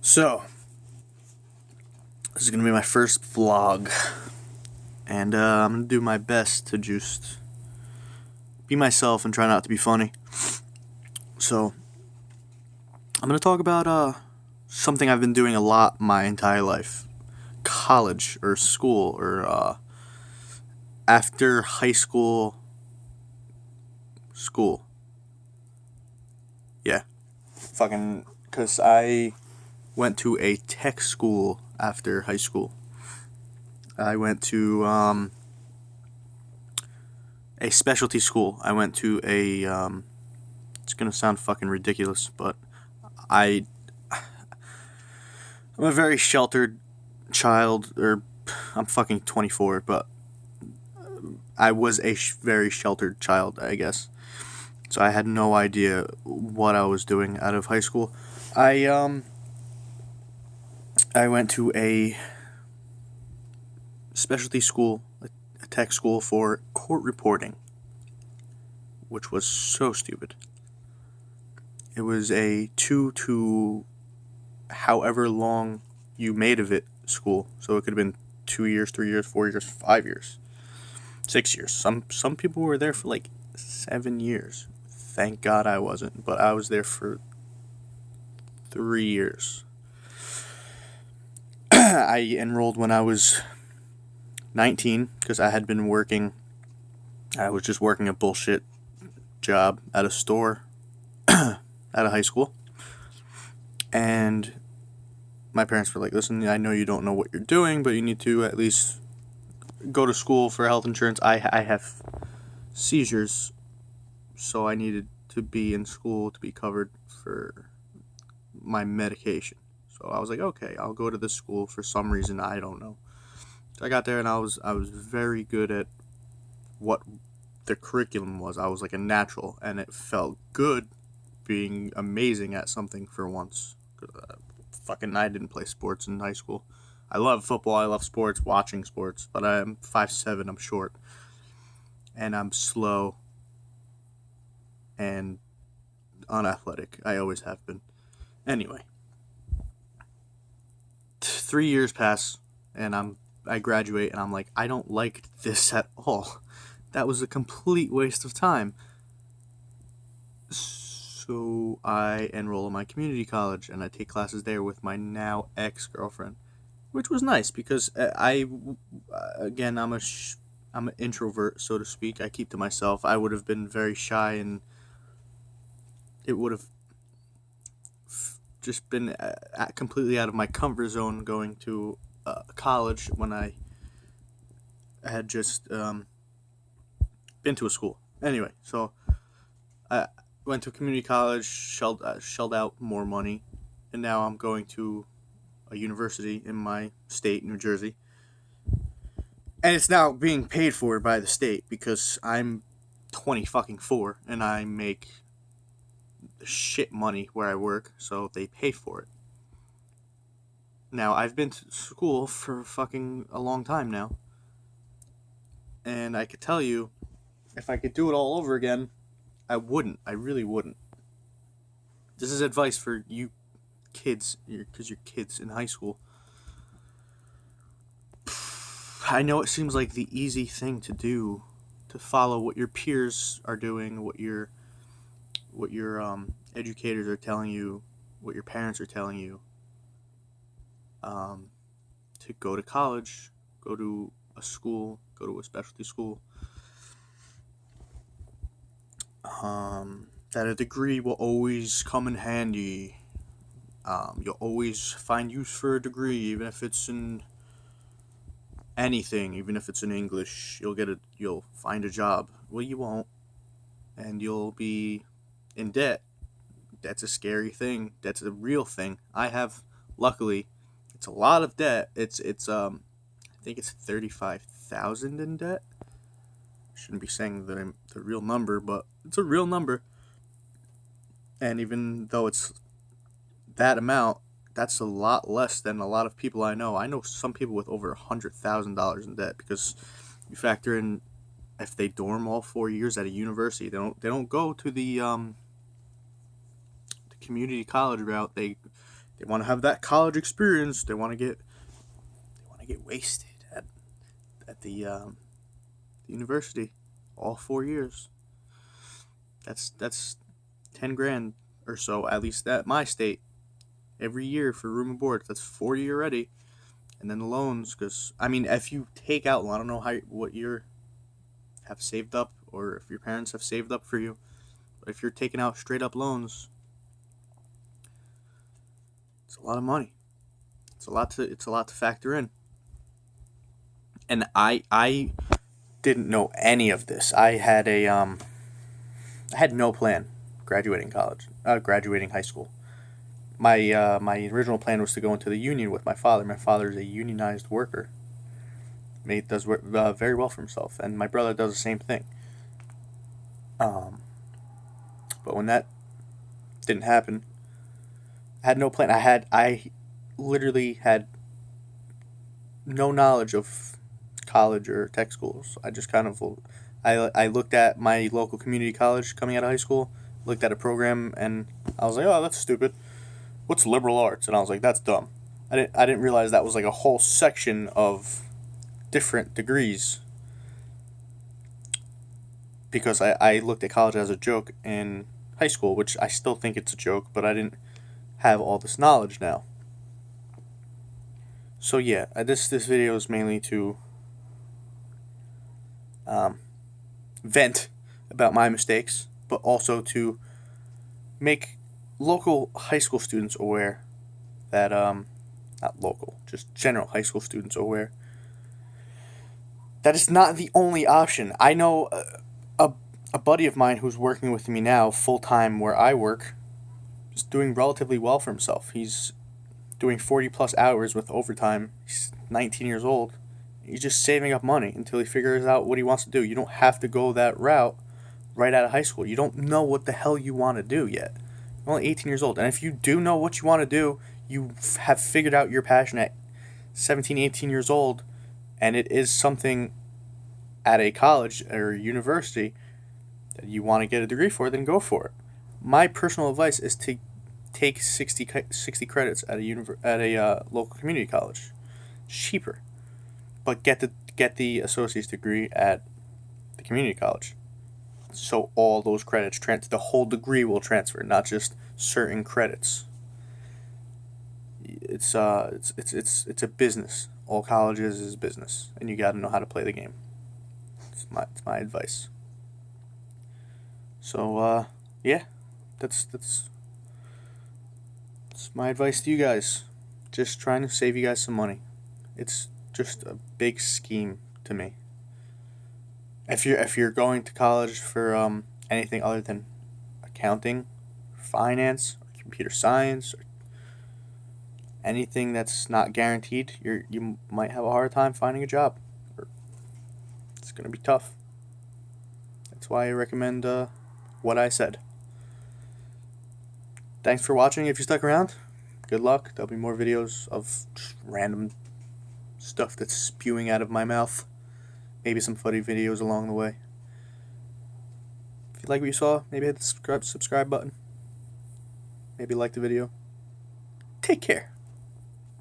So, this is going to be my first vlog, and I'm going to do my best to just be myself and try not to be funny. So, I'm going to talk about something I've been doing a lot my entire life. College, or school, or after high school. Yeah. Because I went to a tech school after high school. I went to a specialty school. I went to a it's gonna sound fucking ridiculous, but I'm a very sheltered child, or I'm fucking 24, but I was a very sheltered child, I guess. So I had no idea what I was doing out of high school. I went to a specialty school, a tech school for court reporting, which was so stupid. It was a 2 to however long you made of it school. So it could have been 2 years, 3 years, 4 years, 5 years, 6 years. Some people were there for like 7 years. Thank God I wasn't, but I was there for 3 years. I enrolled when I was 19 because I had been working. I was just working a bullshit job at a store out of high school. And my parents were like, listen, I know you don't know what you're doing, but you need to at least go to school for health insurance. I have seizures, so I needed to be in school to be covered for my medication. So I was like, okay, I'll go to this school for some reason, I don't know. So I got there and I was very good at what the curriculum was. I was like a natural, and it felt good being amazing at something for once. I didn't play sports in high school. I love football, I love sports, watching sports, but I'm 5'7", I'm short, and I'm slow and unathletic. I always have been. Anyway, 3 years pass, and I graduate, and I'm like, I don't like this at all. That was a complete waste of time. So I enroll in my community college, and I take classes there with my now ex-girlfriend, which was nice because I'm an introvert, so to speak. I keep to myself. I would have been very shy, and it would have just been completely out of my comfort zone going to college when I had just been to a school. Anyway, so I went to community college, shelled out more money, and now I'm going to a university in my state, New Jersey. And it's now being paid for by the state because I'm 24 and I make shit money where I work, so they pay for it. Now, I've been to school for fucking a long time now, and I could tell you, if I could do it all over again, I wouldn't. I really wouldn't. This is advice for you kids, because you're kids in high school. I know it seems like the easy thing to do, to follow what your peers are doing, what your educators are telling you, what your parents are telling you, to go to college, go to a school, go to a specialty school. That a degree will always come in handy. You'll always find use for a degree, even if it's in anything, even if it's in English. You'll find a job. Well, you won't, and you'll be in debt. That's a scary thing. That's a real thing. Luckily, it's a lot of debt. I think it's 35,000 in debt. Shouldn't be saying the real number, but it's a real number. And even though it's that amount, that's a lot less than a lot of people I know. I know some people with over $100,000 in debt because you factor in if they dorm all 4 years at a university, they don't go to the community college route. They They want to have that college experience. They want to get wasted at the university all 4 years. That's 10 grand or so, at least at my state, every year for room and board. That's 40 already, and then the loans. Because I mean, if you take out, I don't know what you have saved up, or if your parents have saved up for you, but if you're taking out straight up loans, it's a lot of money. It's a lot to factor in. And I didn't know any of this. I had no plan graduating high school. My original plan was to go into the union with my father. My father is a unionized worker. He does work very well for himself, and my brother does the same thing. But when that didn't happen, I had no plan. I literally had no knowledge of college or tech schools. I just kind of I looked at my local community college coming out of high school, looked at a program, and I was like, oh, that's stupid. What's liberal arts? And I was like, that's dumb. I didn't realize that was like a whole section of different degrees, because I looked at college as a joke in high school, which I still think it's a joke, but I didn't have all this knowledge now. So yeah, this video is mainly to vent about my mistakes, but also to make local high school students aware that not local, just general high school students aware that it's not the only option. I know a buddy of mine who's working with me now full time where I work is doing relatively well for himself. He's doing 40 plus hours with overtime. He's 19 years old. He's just saving up money until he figures out what he wants to do. You don't have to go that route right out of high school. You don't know what the hell you want to do yet. You're only 18 years old. And if you do know what you want to do, you have figured out your passion at 17, 18 years old, and it is something at a college or university that you want to get a degree for, then go for it. My personal advice is to take 60 credits at a local community college. It's cheaper, but get the associate's degree at the community college. So all those credits the whole degree will transfer, not just certain credits. It's a business. All colleges is business, and you got to know how to play the game. It's my advice. So yeah, that's my advice to you guys. Just trying to save you guys some money. It's just a big scheme to me. If you're going to college for anything other than accounting, finance, or computer science, or anything that's not guaranteed, you might have a hard time finding a job. It's gonna be tough. That's why I recommend what I said. Thanks for watching. If you stuck around, good luck. There'll be more videos of just random stuff that's spewing out of my mouth. Maybe some funny videos along the way. If you like what you saw, maybe hit the subscribe button. Maybe like the video. Take care.